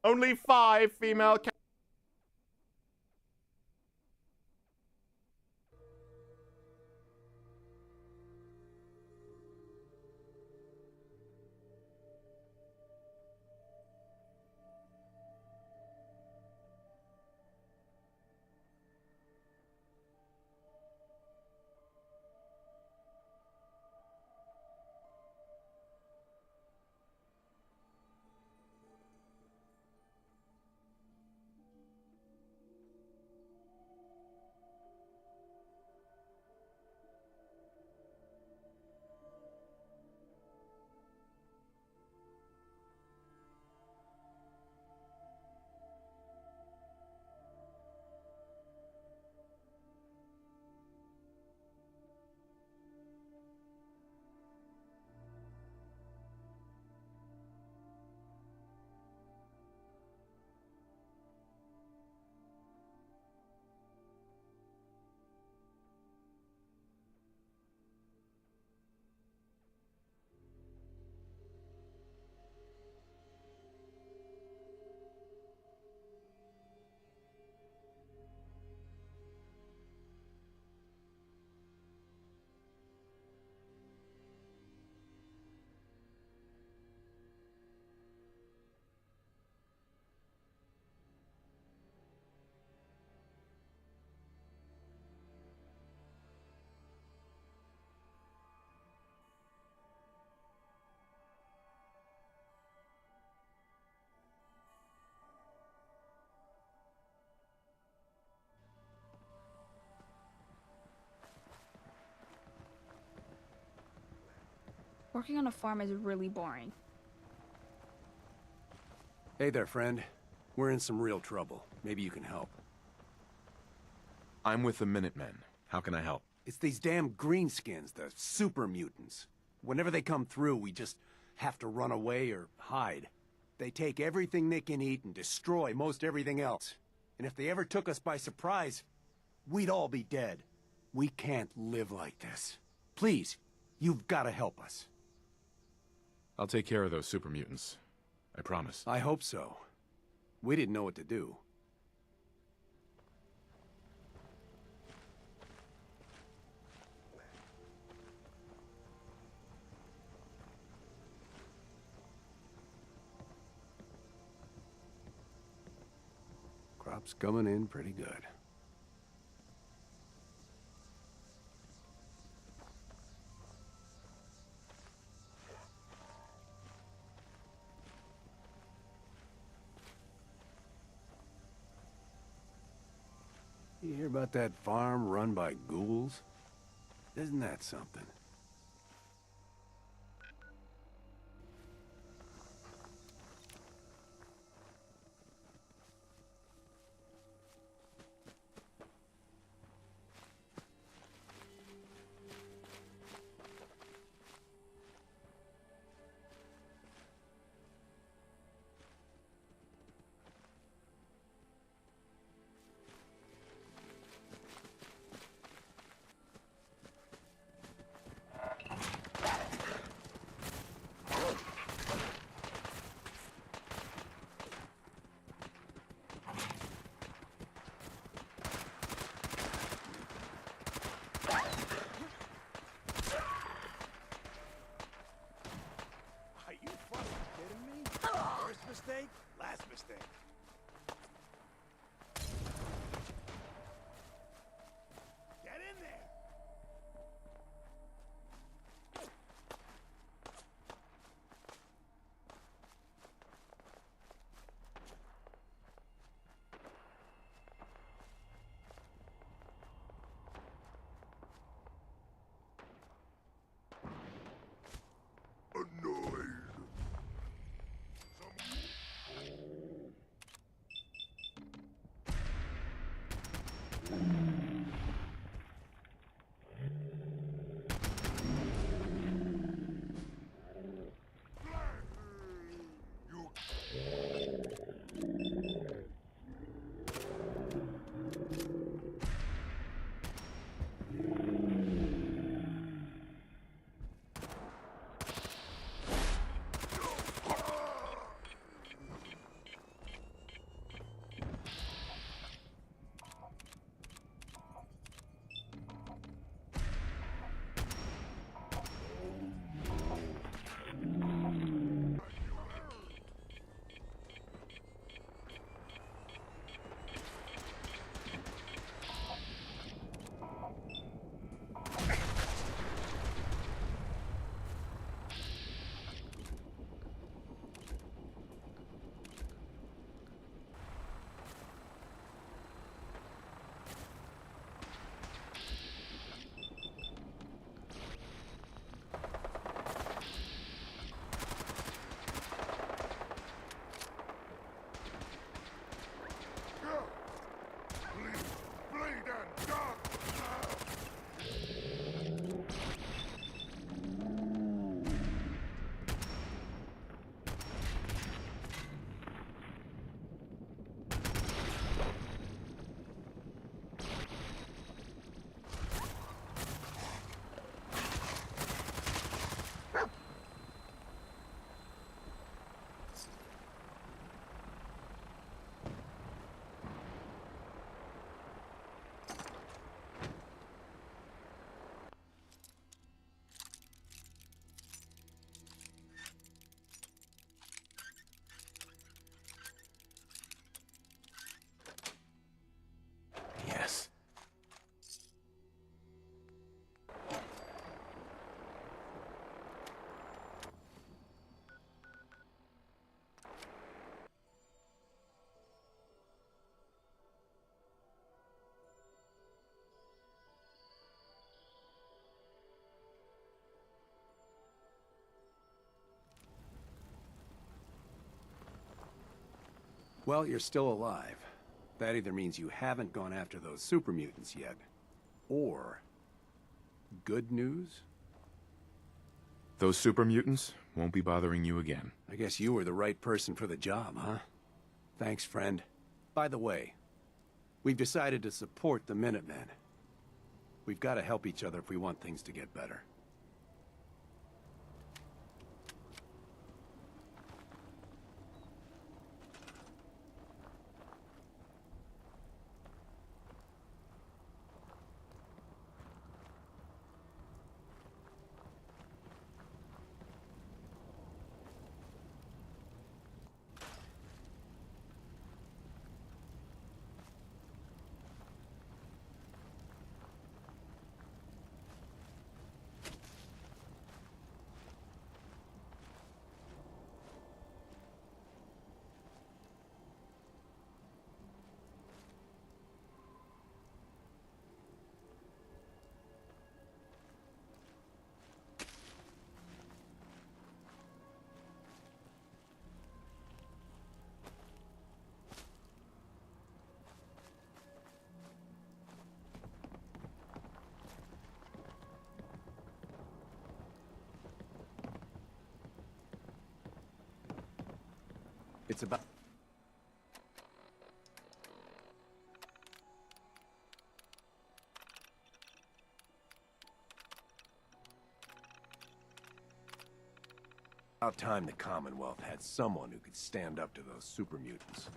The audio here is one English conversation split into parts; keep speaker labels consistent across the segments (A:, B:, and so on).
A: Only 5 female
B: Working on a farm is really boring.
C: Hey there, friend. We're in some real trouble. Maybe you can help.
D: I'm with the Minutemen. How can I help?
C: It's these damn greenskins, the super mutants. Whenever they come through, we just have to run away or hide. They take everything they can eat and destroy most everything else. And if they ever took us by surprise, we'd all be dead. We can't live like this. Please, you've got to help us.
D: I'll take care of those super mutants. I promise.
C: I hope so. We didn't know what to do. Crop's coming in pretty good. You hear about that farm run by ghouls? Isn't that something? Mistake? Last mistake. Get in there! Well, you're still alive. That either means you haven't gone after those super mutants yet, or... good news?
D: Those super mutants won't be bothering you again.
C: I guess you were the right person for the job, huh? Thanks, friend. By the way, we've decided to support the Minutemen. We've got to help each other if we want things to get better. It's about... about time the Commonwealth had someone who could stand up to those super mutants.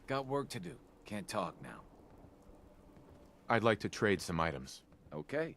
A: Got work to do. Can't talk now.
D: I'd like to trade some items.
A: Okay.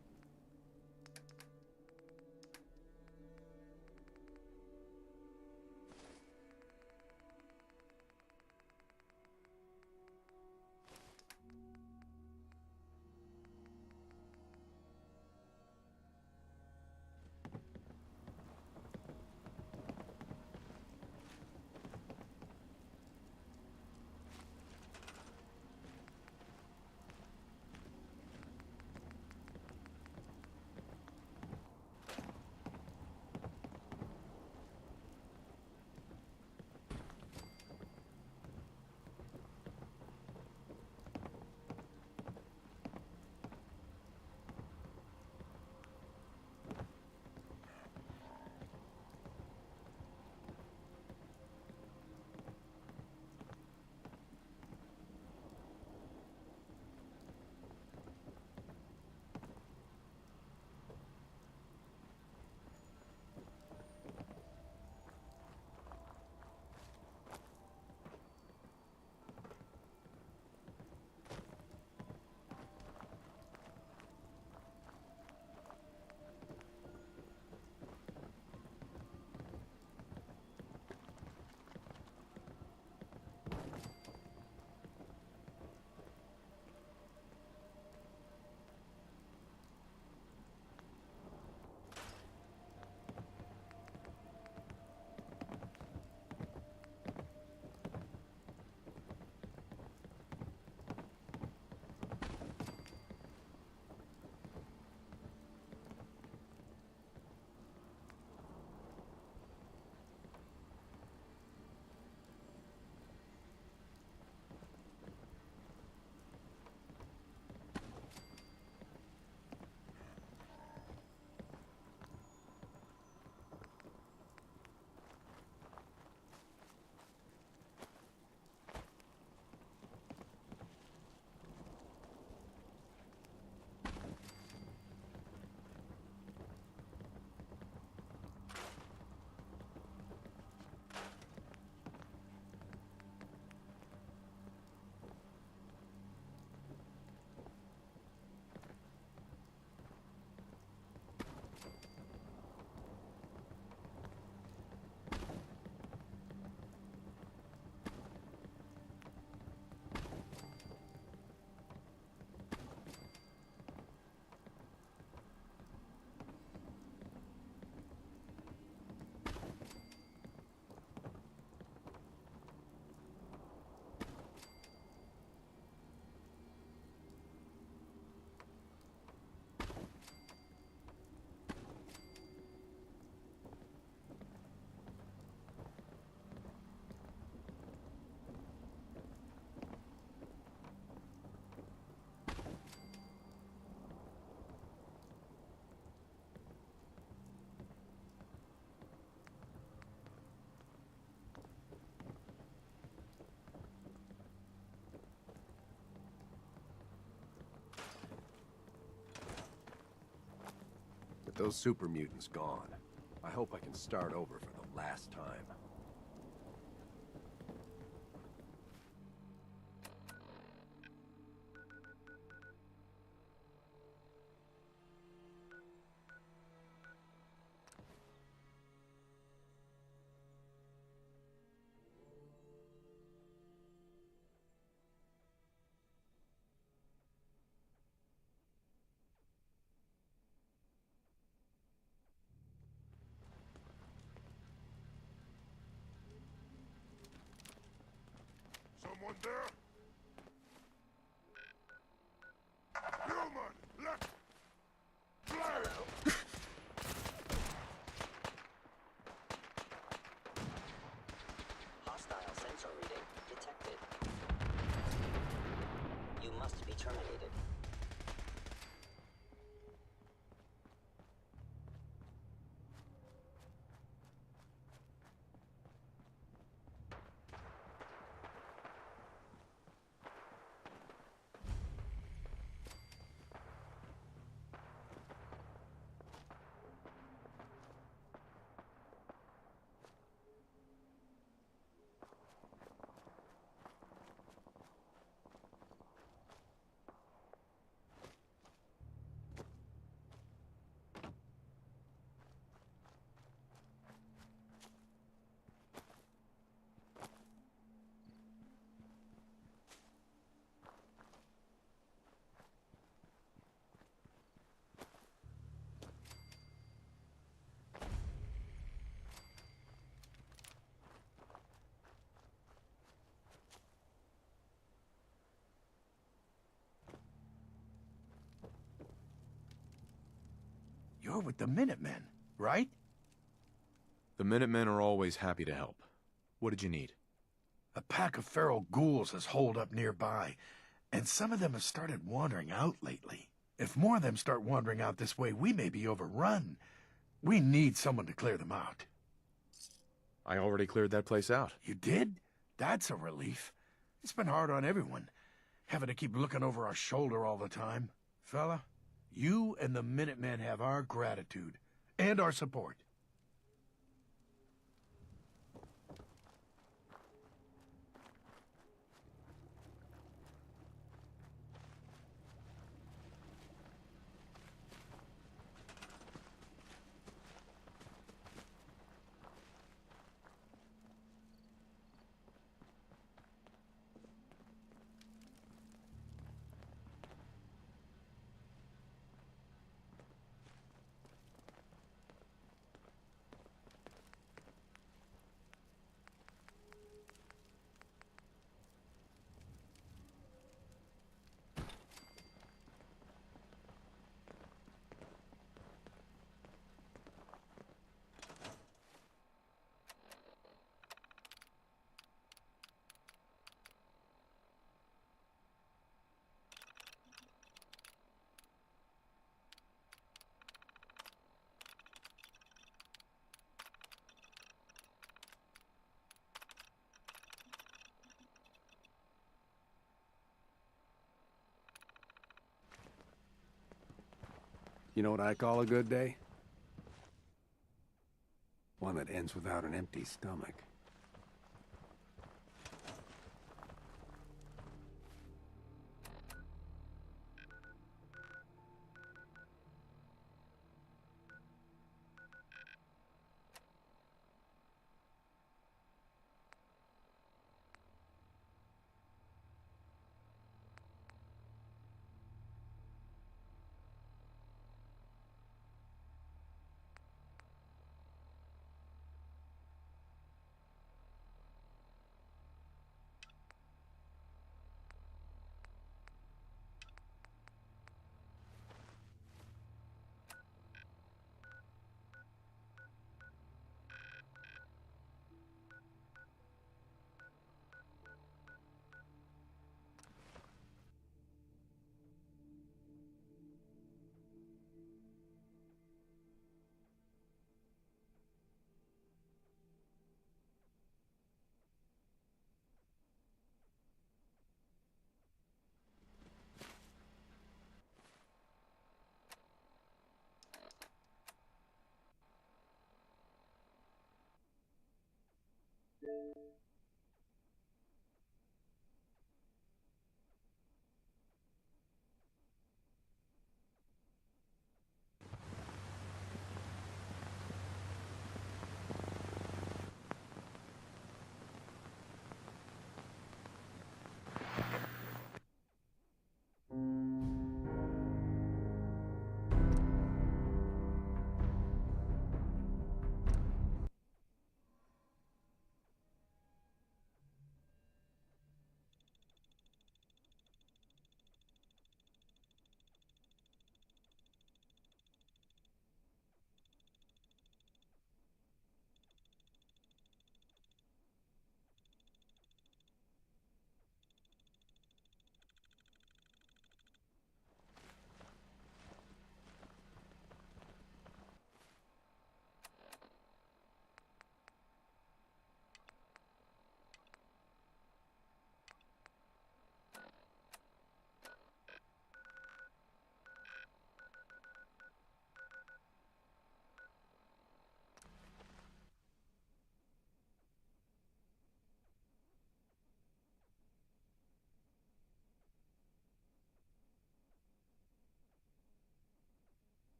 C: Those super mutants gone. I hope I can start over for the last time.
E: Someone there? Human, left! Fire!
F: Hostile sensor reading detected. You must be terminated.
G: You're with the Minutemen, right?
D: The Minutemen are always happy to help. What did you need?
G: A pack of feral ghouls has holed up nearby, and some of them have started wandering out lately. If more of them start wandering out this way, we may be overrun. We need someone to clear them out.
D: I already cleared that place out.
G: You did? That's a relief. It's been hard on everyone, having to keep looking over our shoulder all the time. Fella, you and the Minutemen have our gratitude and our support.
C: You know what I call a good day? One that ends without an empty stomach.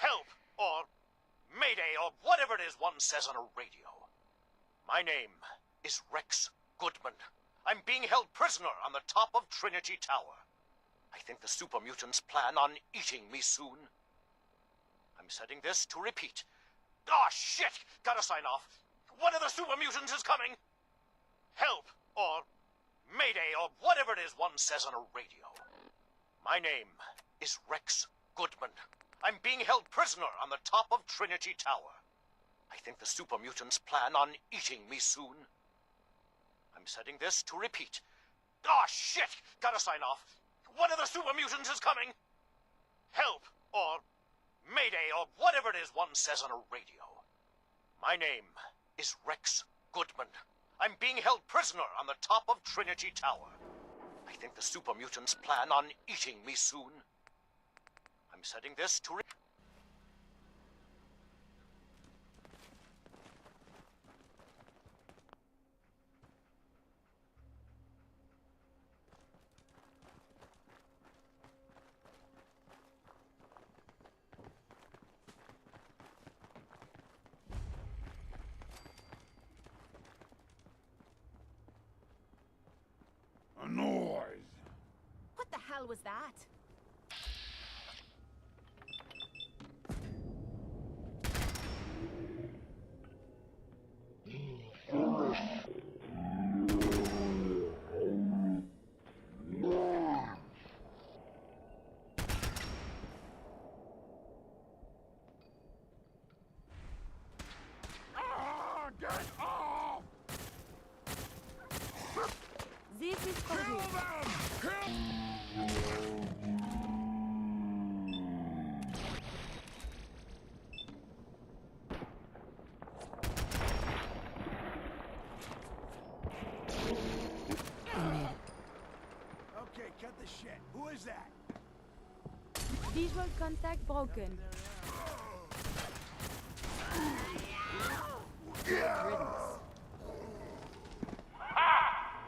H: Help, or Mayday, or whatever it is one says on a radio. My name is Rex Goodman. I'm being held prisoner on the top of Trinity Tower. I think the super mutants plan on eating me soon. I'm setting this to repeat. Ah, shit! Gotta sign off. One of the super mutants is coming! Help, or Mayday, or whatever it is one says on a radio. My name is Rex Goodman. I'm being held prisoner on the top of Trinity Tower. I think the super mutants plan on eating me soon. I'm setting this to repeat. Ah, shit! Gotta sign off. One of the super mutants is coming! Help, or Mayday, or whatever it is one says on a radio. My name is Rex Goodman. I'm being held prisoner on the top of Trinity Tower. I think the super mutants plan on eating me soon. I'm setting this to
E: A noise.
I: What the hell was that?
E: Ah, get off!
I: This is for
E: Kill
I: you.
E: them! Kill!
C: Okay, cut the shit. Who is that?
I: Visual contact broken.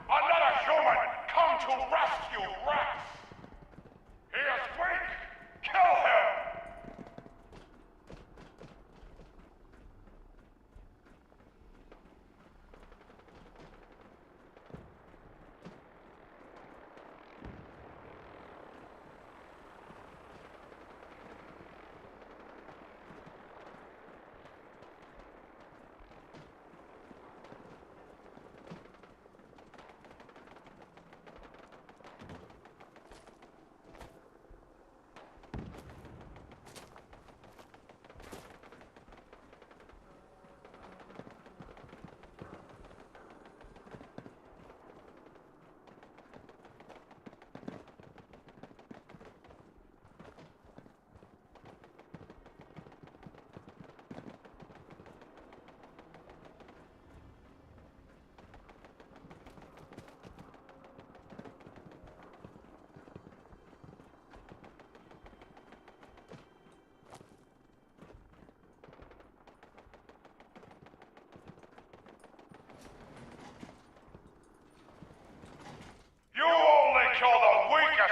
E: Another human come to rescue Rex! He is weak! Kill him!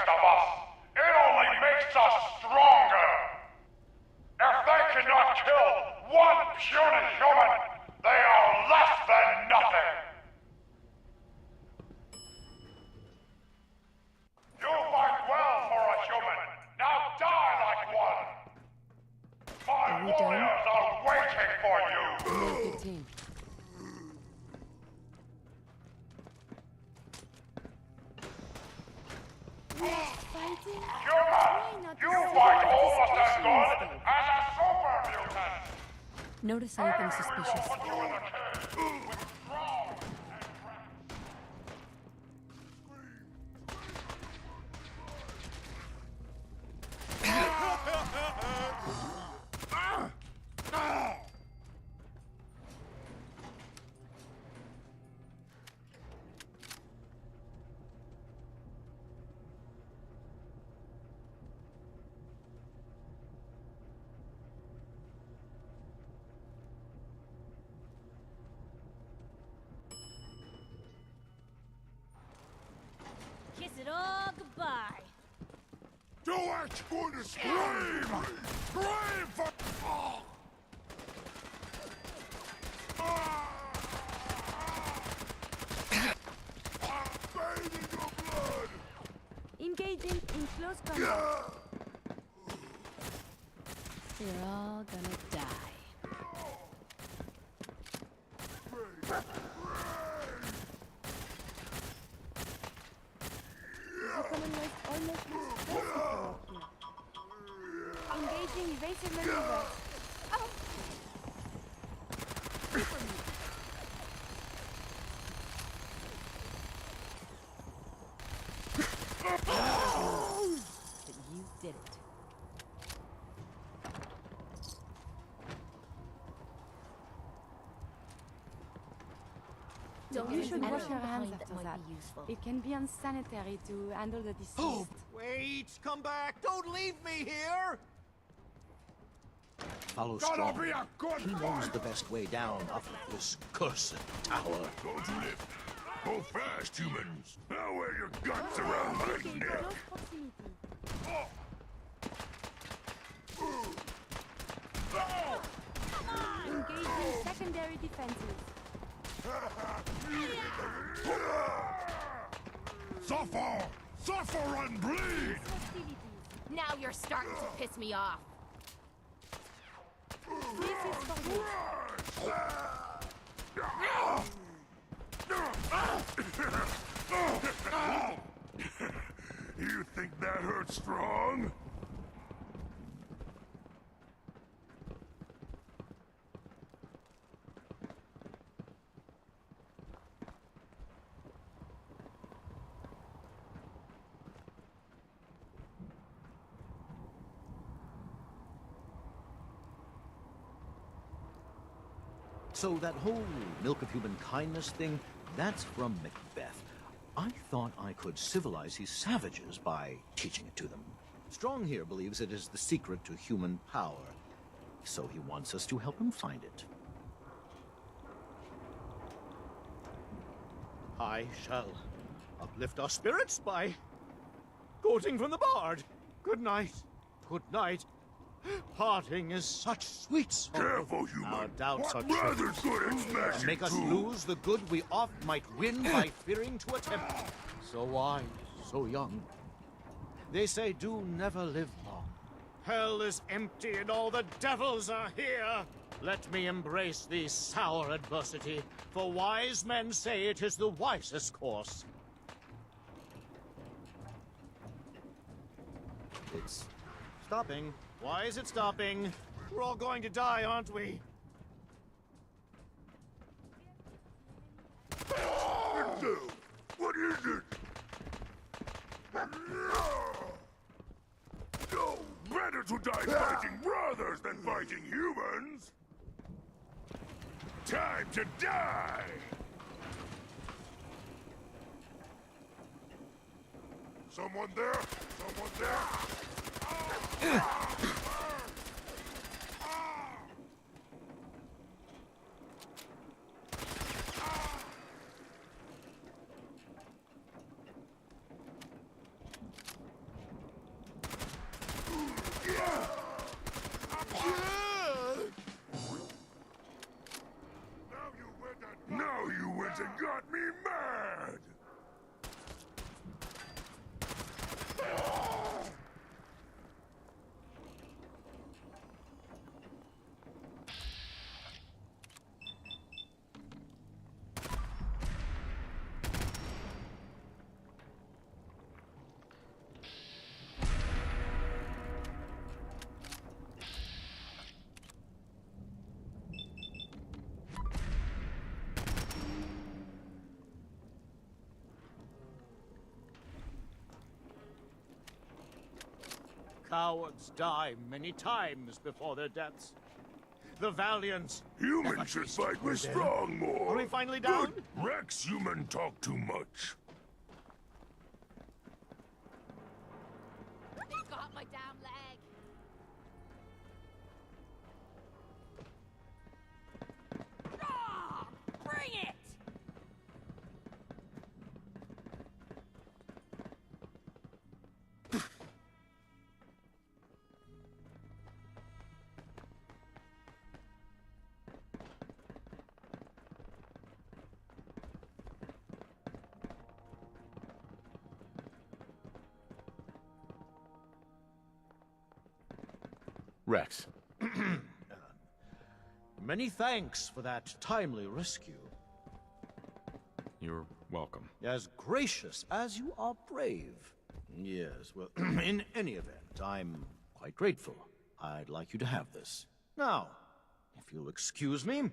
E: against of us, it only makes us stronger. If they cannot kill one puny human, they are less than nothing. You fight well for a human. Now die like one. My warriors are waiting for you.
I: Make the team. Fighting?
E: Human, you fight almost as good as a super mutant.
I: Notice anything suspicious.
E: Put you in the cage with strong and
I: Kiss it all goodbye.
E: do it! Going to scream! Scream for... Oh. Bathing your blood!
I: Engaging in close combat. You're all gonna die. The Commonwealth almost looks desperate up here. Engaging evasive maneuvers. Oh! But you did it. You should wash your hands after that. It can be unsanitary to handle the deceased.
H: Wait, come back. Don't leave me here.
J: Follow
E: Gonna
J: strong.
E: be a good
J: He knows the best way down off of this cursed tower.
E: Don't you lift. Go fast, humans. Now wear your guts around my
I: Okay,
E: neck.
I: close proximity. Engaging secondary defenses.
E: Suffer! Suffer and bleed!
I: Hostilities.
K: Now you're starting to piss me off.
I: This is for you.
E: You think that hurts strong?
J: So that whole milk of human kindness thing, that's from Macbeth. I thought I could civilize these savages by teaching it to them. Strong here believes it is the secret to human power, so he wants us to help him find it. I shall uplift our spirits by quoting from the bard. Good night. Good night. Parting is such sweet sorrow.
E: Careful, human.
J: Our doubts are
E: What rather
J: true.
E: good at smashing
J: Make us
E: too.
J: lose the good we oft might win by fearing to attempt. So wise, so young. They say do never live long. Hell is empty and all the devils are here. Let me embrace the sour adversity, for wise men say it is the wisest course. It's stopping. Why is it stopping? We're all going to die, aren't we?
E: What is it? No, better to die fighting brothers than fighting humans. Time to die. Someone there? Someone there? words that got me mad!
J: Cowards die many times before their deaths. The valiant...
E: Humans should fight with strong more.
J: Are we finally down?
E: Good. Rex, human talk too much.
K: They got my damn leg. Raw! Bring it!
D: Rex.
J: Many thanks for that timely rescue.
D: You're welcome.
J: As gracious as you are brave. Yes, well, in any event, I'm quite grateful. I'd like you to have this. Now, if you'll excuse me,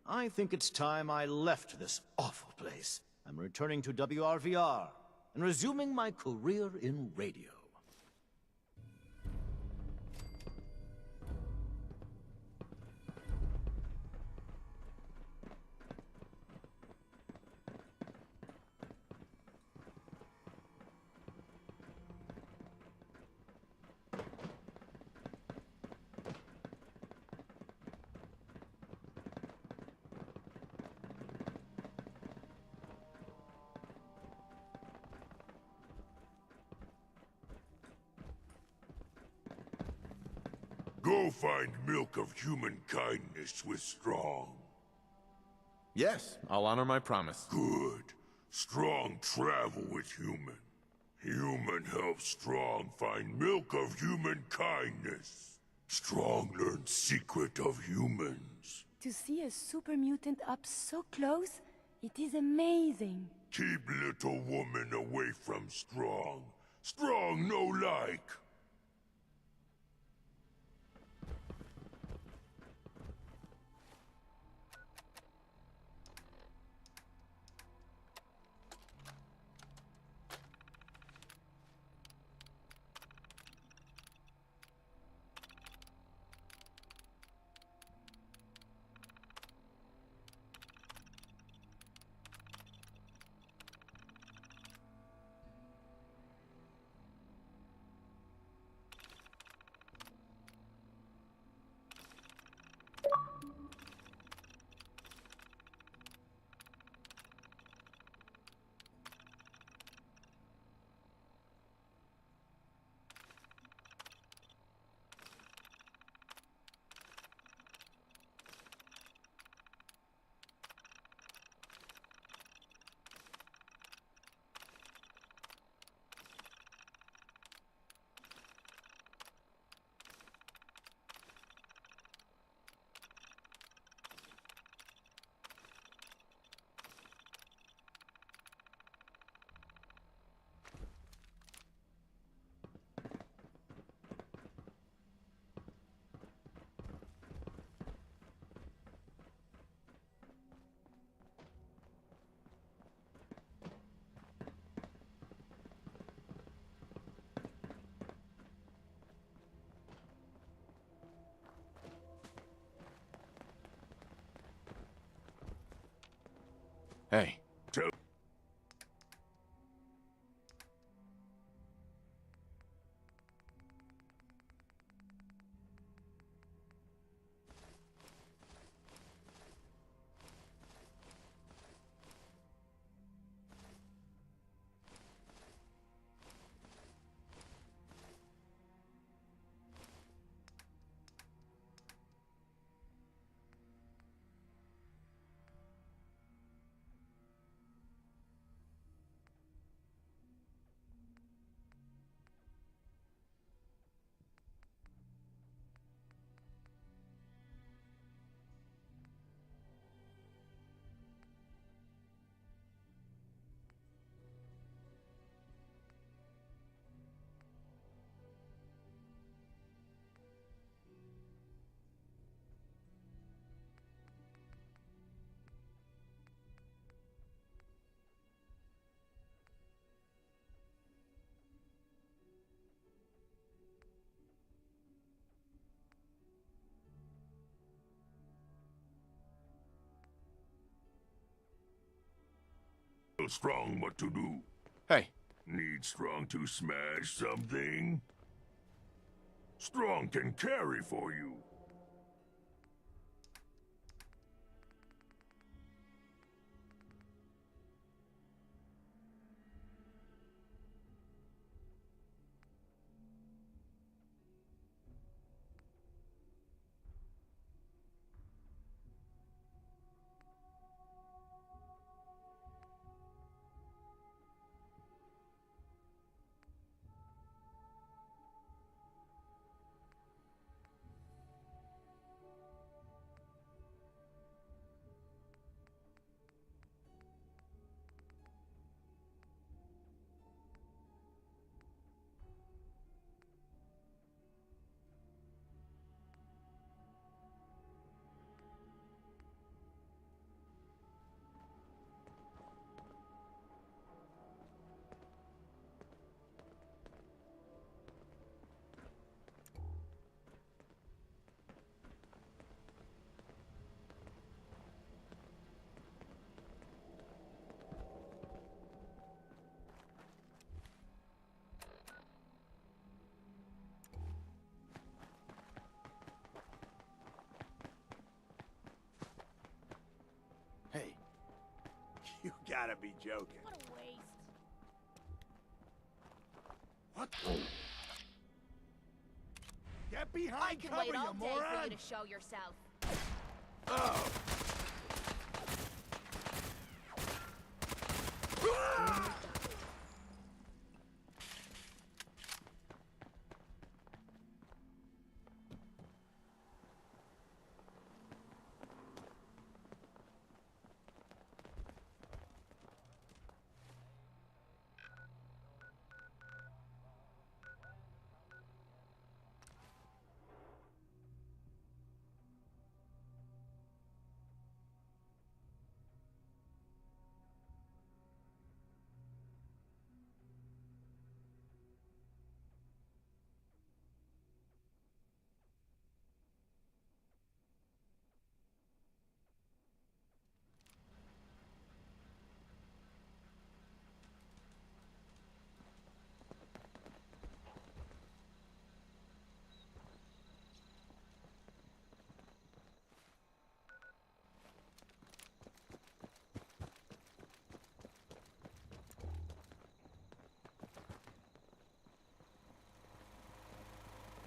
J: I think it's time I left this awful place. I'm returning to WRVR and resuming my career in radio.
E: Go find milk of human kindness with Strong.
D: Yes, I'll honor my promise.
E: Good. Strong travel with human. Human helps Strong find milk of human kindness. Strong learns secret of humans.
I: To see a super mutant up so close, it is amazing.
E: Keep little woman away from Strong. Strong no like.
D: Hey.
E: Strong what to do.
D: Hey,
E: Need Strong to smash something? Strong can carry for you.
C: Hey, you gotta be joking.
K: What a waste.
C: What? Get
K: I
C: behind
K: can
C: cover,
K: wait all
C: you
K: day for
C: moron!
K: you to show yourself.
C: Oh.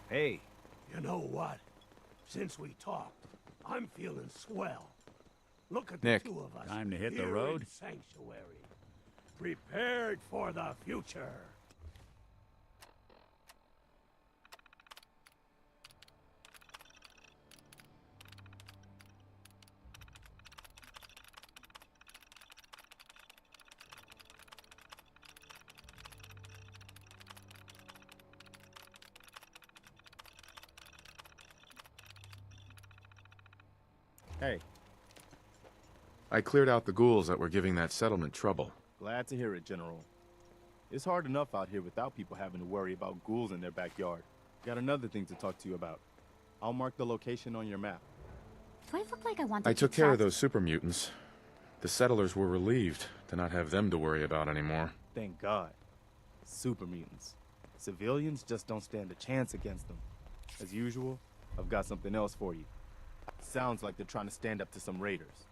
L: Hey.
C: You know what? Since we talked, I'm feeling swell. Look at
D: Nick.
C: the two of us.
L: Time to hit the
C: here in
L: road?
C: Sanctuary. Prepared for the future.
L: Hey,
D: I cleared out the ghouls that were giving that settlement trouble.
L: glad to hear it, General. It's hard enough out here without people having to worry about ghouls in their backyard. Got another thing to talk to you about. I'll mark the location on your map.
M: Do I look like I want to
D: I took
M: keep
D: care of
M: track?
D: those super mutants. The settlers were relieved to not have them to worry about anymore.
L: Thank God. Super mutants. Civilians just don't stand a chance against them. As usual, I've got something else for you. Sounds like they're trying to stand up to some raiders.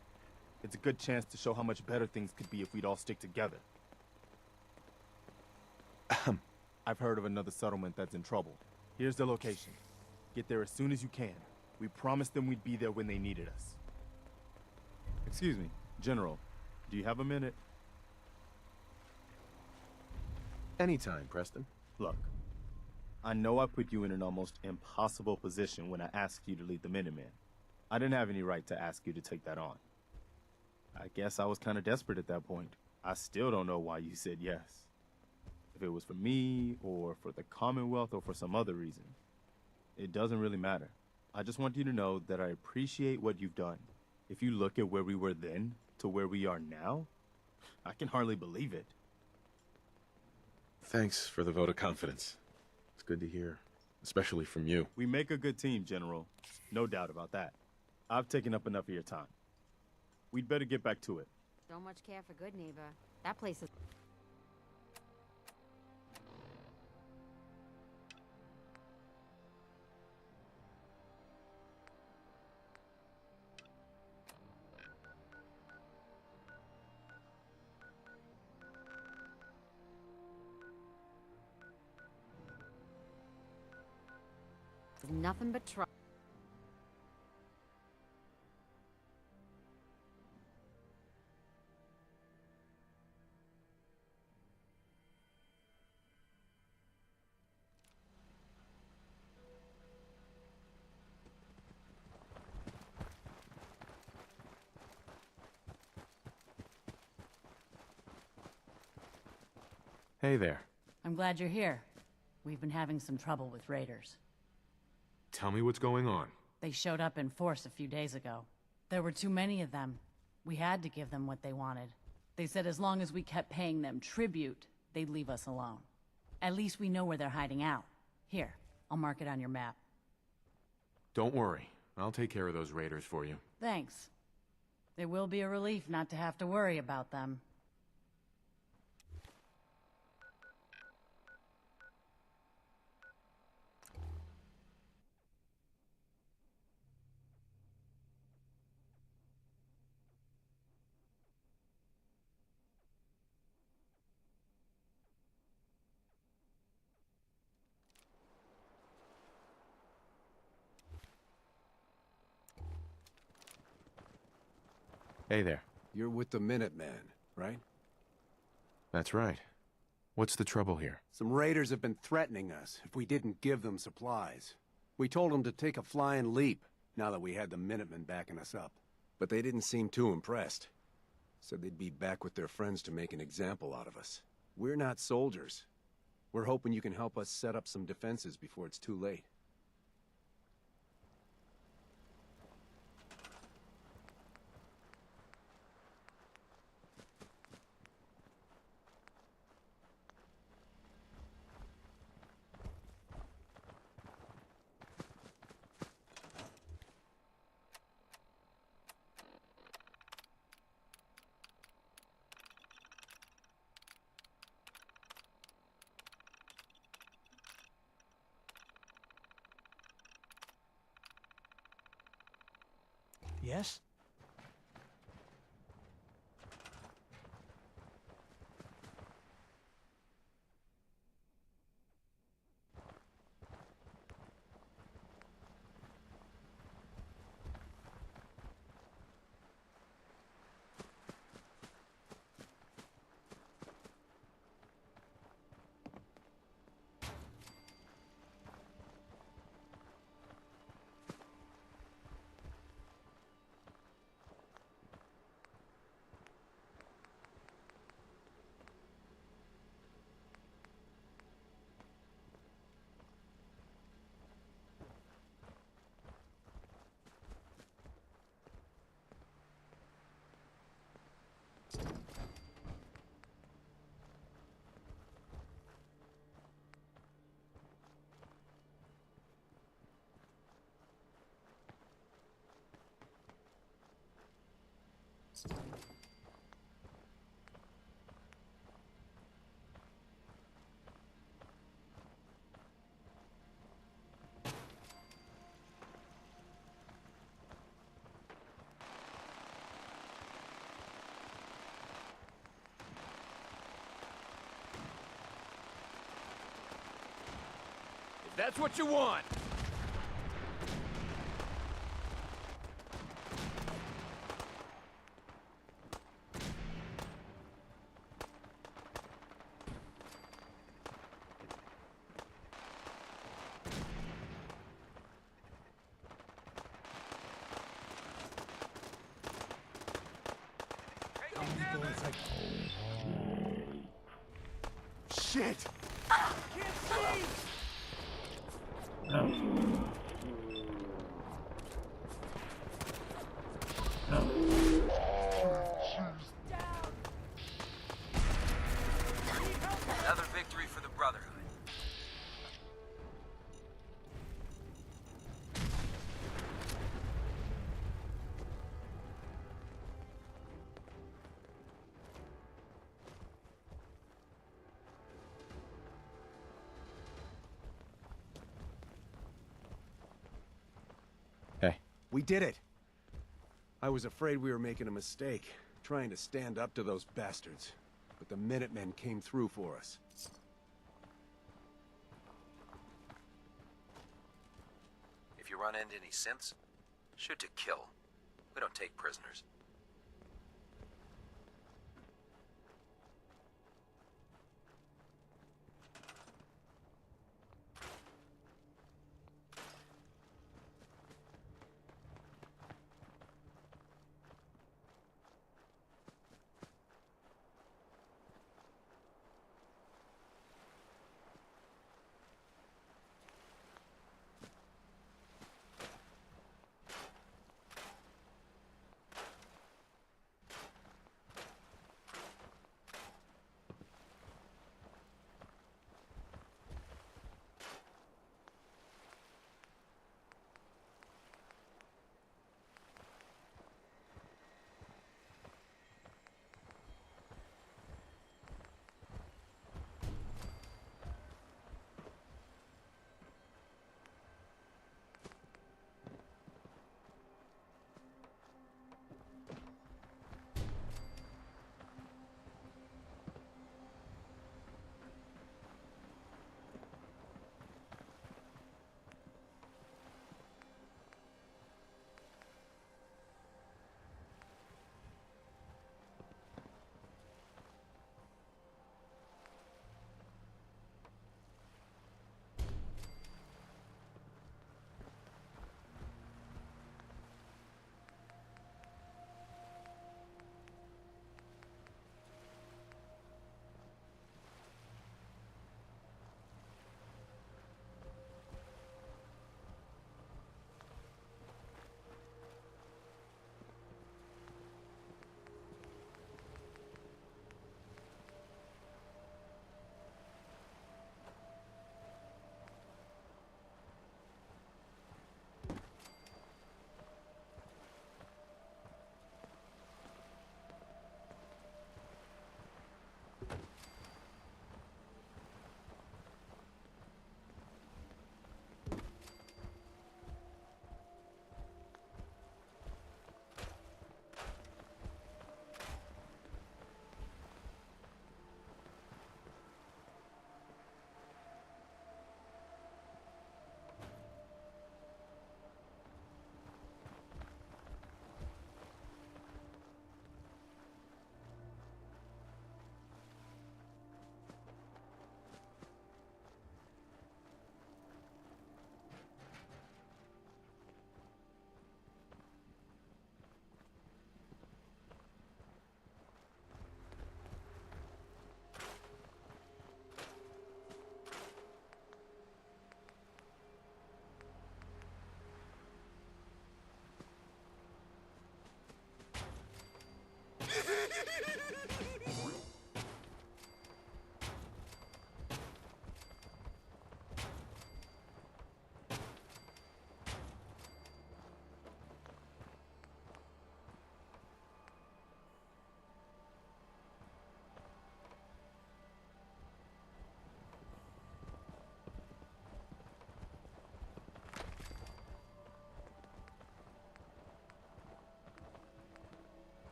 L: It's a good chance to show how much better things could be if we'd all stick together. I've heard of another settlement that's in trouble. Here's the location. Get there as soon as you can. We promised them we'd be there when they needed us. Excuse me, General. Do you have a minute?
C: Anytime, Preston.
L: Look, I know I put you in an almost impossible position when I asked you to lead the Minutemen. I didn't have any right to ask you to take that on. I guess I was kind of desperate at that point. I still don't know why you said yes. If it was for me, or for the Commonwealth, or for some other reason. It doesn't really matter. I just want you to know that I appreciate what you've done. If you look at where we were then, to where we are now, I can hardly believe it.
D: Thanks for the vote of confidence. It's good to hear, especially from you.
L: We make a good team, General. No doubt about that. I've taken up enough of your time. We'd better get back to it.
M: So much care for good neighbor. That place is... nothing but trouble.
D: Hey there.
N: I'm glad you're here. We've been having some trouble with raiders.
D: Tell me what's going on.
N: They showed up in force a few days ago. There were too many of them. We had to give them what they wanted. They said as long as we kept paying them tribute, they'd leave us alone. At least we know where they're hiding out. Here, I'll mark it on your map.
D: Don't worry. I'll take care of those raiders for you.
N: Thanks. It will be a relief not to have to worry about them.
D: Hey there.
C: You're with the Minutemen, right?
D: That's right. What's the trouble here?
C: Some raiders have been threatening us if we didn't give them supplies. We told them to take a flying leap, now that we had the Minutemen backing us up. But they didn't seem too impressed. Said they'd be back with their friends to make an example out of us. We're not soldiers. We're hoping you can help us set up some defenses before it's too late.
J: Yes?
A: If that's what you want.
C: Shit!
A: Can't see!
O: Another victory for the Brotherhood.
C: We did it! I was afraid we were making a mistake, trying to stand up to those bastards. But the Minutemen came through for us.
O: If you run into any synths, shoot to kill. We don't take prisoners.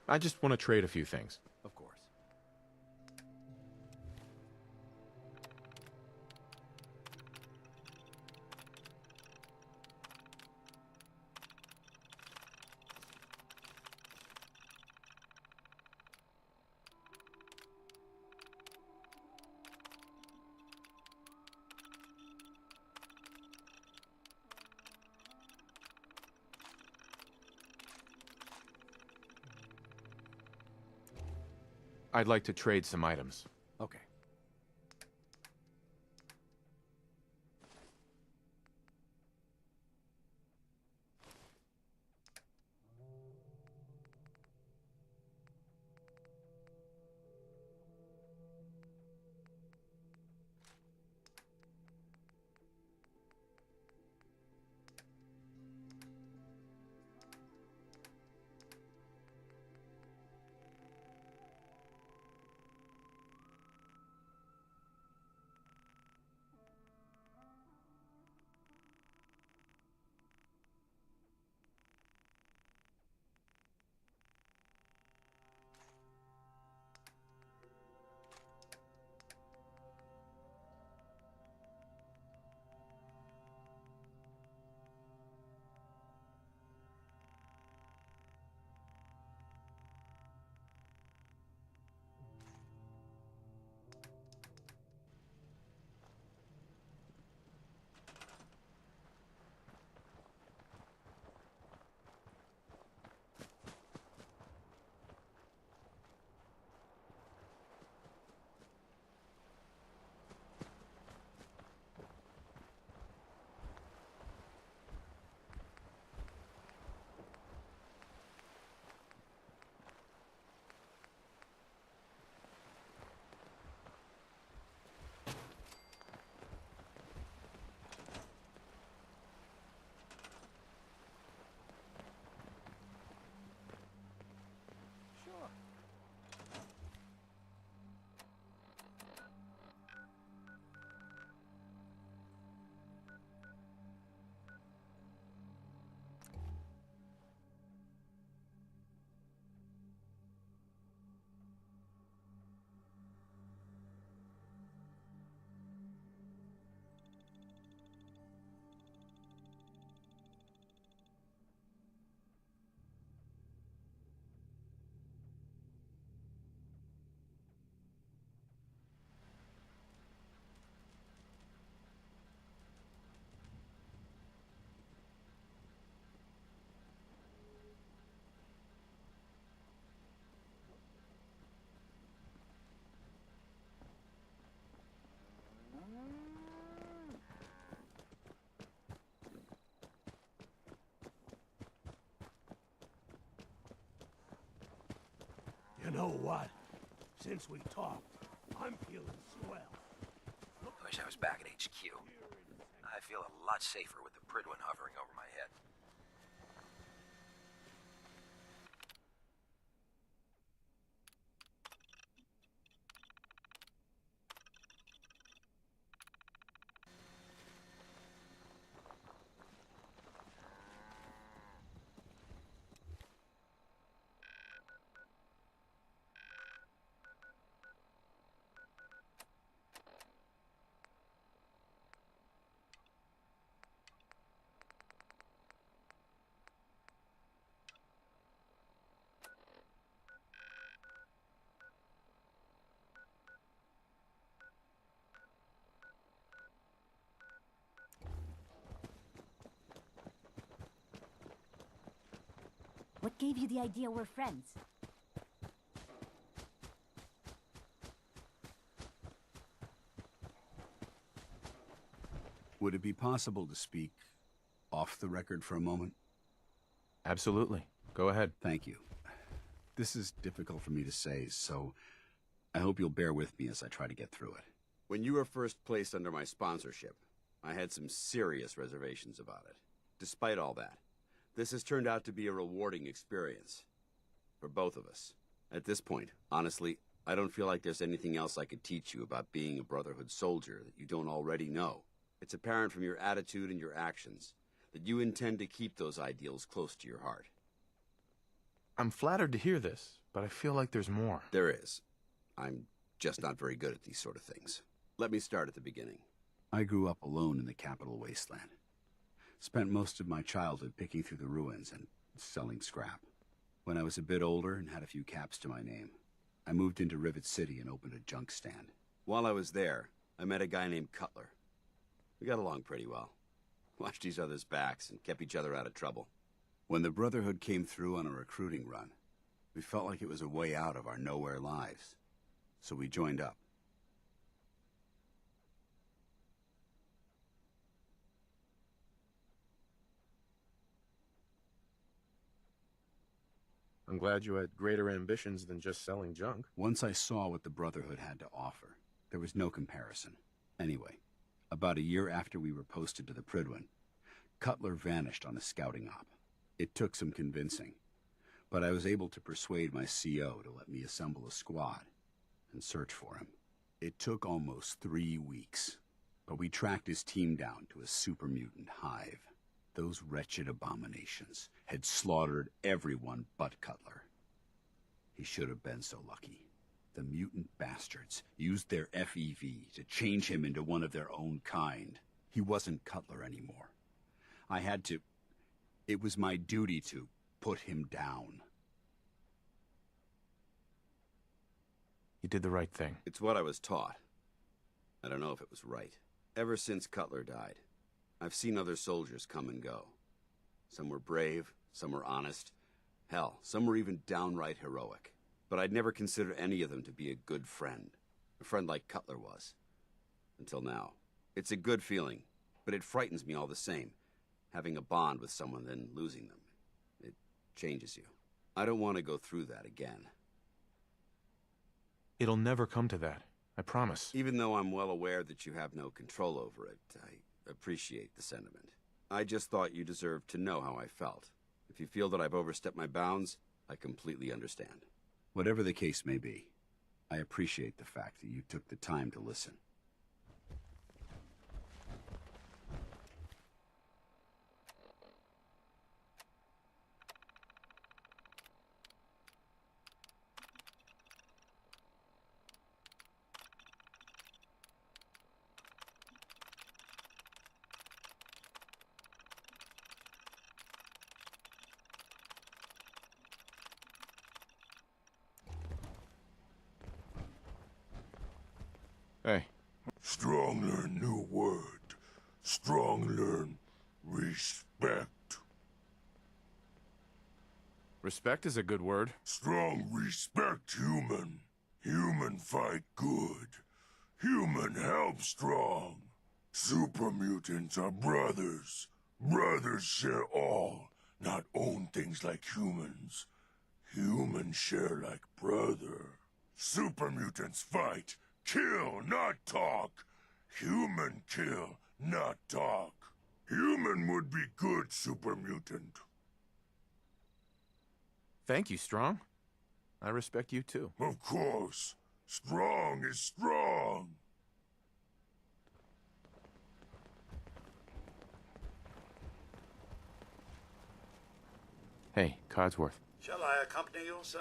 D: I just want to trade a few things.
C: Of course.
D: I'd like to trade some items.
C: Okay.
P: You know what? Since we talked, I'm feeling swell.
O: I wish I was back at HQ. I feel a lot safer with the Pridwin hovering over my head.
Q: What gave you the idea we're friends?
R: Would it be possible to speak off the record for a moment?
D: Absolutely. Go ahead.
R: Thank you. This is difficult for me to say, so I hope you'll bear with me as I try to get through it.
S: When you were first placed under my sponsorship, I had some serious reservations about it. Despite all that, this has turned out to be a rewarding experience. For both of us. At this point, honestly, I don't feel like there's anything else I could teach you about being a Brotherhood soldier that you don't already know. It's apparent from your attitude and your actions that you intend to keep those ideals close to your heart.
D: I'm flattered to hear this, but I feel like there's more.
S: There is. I'm just not very good at these sort of things. Let me start at the beginning.
R: I grew up alone in the capital wasteland. Spent most of my childhood picking through the ruins and selling scrap. When I was a bit older and had a few caps to my name, I moved into Rivet City and opened a junk stand.
S: While I was there, I met a guy named Cutler. We got along pretty well. Watched each other's backs and kept each other out of trouble.
R: When the Brotherhood came through on a recruiting run, we felt like it was a way out of our nowhere lives. So we joined up.
D: I'm glad you had greater ambitions than just selling junk.
R: Once I saw what the Brotherhood had to offer, there was no comparison. Anyway, about a year after we were posted to the Prydwen, Cutler vanished on a scouting op. It took some convincing, but I was able to persuade my CO to let me assemble a squad and search for him. It took almost 3 weeks, but we tracked his team down to a super mutant hive. Those wretched abominations had slaughtered everyone but Cutler. He should have been so lucky. The mutant bastards used their FEV to change him into one of their own kind. He wasn't Cutler anymore. I had to... It was my duty to put him down.
D: You did the right thing.
S: It's what I was taught. I don't know if it was right. Ever since Cutler died, I've seen other soldiers come and go. Some were brave, some were honest. Hell, some were even downright heroic. But I'd never considered any of them to be a good friend. A friend like Cutler was. Until now. It's a good feeling, but it frightens me all the same. Having a bond with someone, then losing them. It changes you. I don't want to go through that again.
D: It'll never come to that. I promise.
S: Even though I'm well aware that you have no control over it, I appreciate the sentiment. I just thought you deserved to know how I felt. If you feel that I've overstepped my bounds, I completely understand.
R: Whatever the case may be, I appreciate the fact that you took the time to listen.
D: Hey.
E: Strong learn new word. Strong learn respect.
D: Respect is a good word.
E: Strong respect human. Human fight good. Human help strong. Super mutants are brothers. Brothers share all, not own things like humans. Humans share like brother. Super mutants fight. Kill, not talk. Human kill, not talk. Human would be good, super mutant.
D: Thank you, Strong. I respect you too.
E: Of course. Strong is strong.
D: Hey, Codsworth.
T: Shall I accompany you, sir?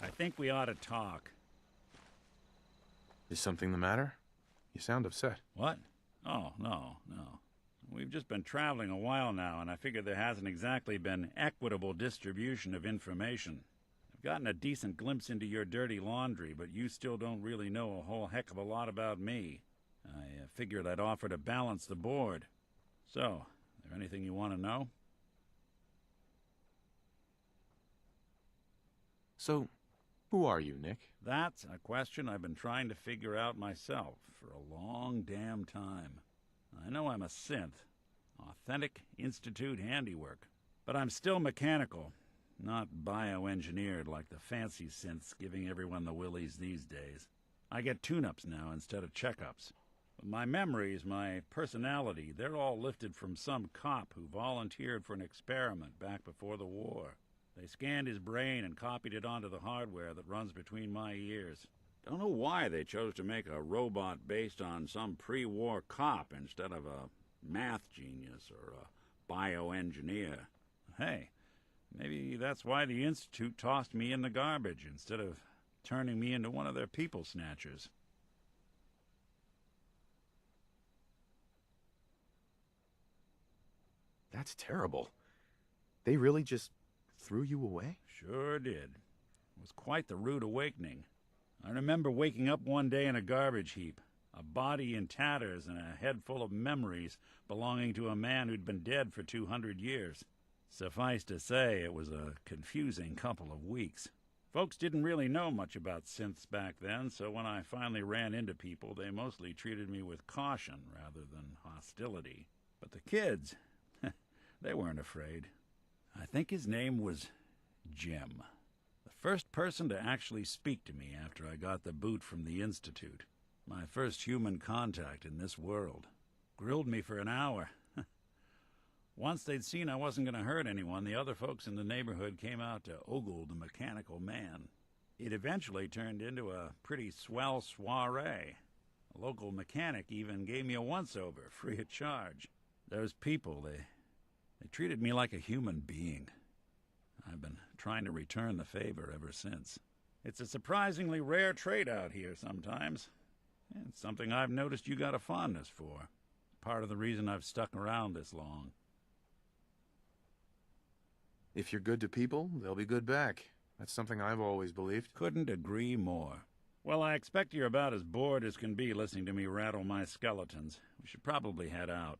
U: I think we ought to talk.
D: Is something the matter? You sound upset.
U: What? Oh, no. We've just been traveling a while now, and I figure there hasn't exactly been equitable distribution of information. I've gotten a decent glimpse into your dirty laundry, but you still don't really know a whole heck of a lot about me. I figured I'd offer to balance the board. So, is there anything you want to know?
D: So, who are you, Nick?
U: That's a question I've been trying to figure out myself for a long damn time. I know I'm a synth, authentic Institute handiwork, but I'm still mechanical, not bioengineered like the fancy synths giving everyone the willies these days. I get tune-ups now instead of checkups. My memories, my personality, they're all lifted from some cop who volunteered for an experiment back before the war. They scanned his brain and copied it onto the hardware that runs between my ears. Don't know why they chose to make a robot based on some pre-war cop instead of a math genius or a bioengineer. Hey, maybe that's why the Institute tossed me in the garbage instead of turning me into one of their people snatchers.
D: That's terrible. They really just threw you away?
U: Sure did. It was quite the rude awakening. I remember waking up one day in a garbage heap, a body in tatters and a head full of memories belonging to a man who'd been dead for 200 years. Suffice to say, it was a confusing couple of weeks. Folks didn't really know much about synths back then, so when I finally ran into people, they mostly treated me with caution rather than hostility. But the kids, they weren't afraid. I think his name was Jim. The first person to actually speak to me after I got the boot from the Institute. My first human contact in this world. Grilled me for an hour. Once they'd seen I wasn't going to hurt anyone, the other folks in the neighborhood came out to ogle the mechanical man. It eventually turned into a pretty swell soiree. A local mechanic even gave me a once-over, free of charge. Those people, they treated me like a human being. I've been trying to return the favor ever since. It's a surprisingly rare trait out here sometimes. It's something I've noticed you got a fondness for. Part of the reason I've stuck around this long.
D: If you're good to people, they'll be good back. That's something I've always believed.
U: Couldn't agree more. Well, I expect you're about as bored as can be listening to me rattle my skeletons. We should probably head out.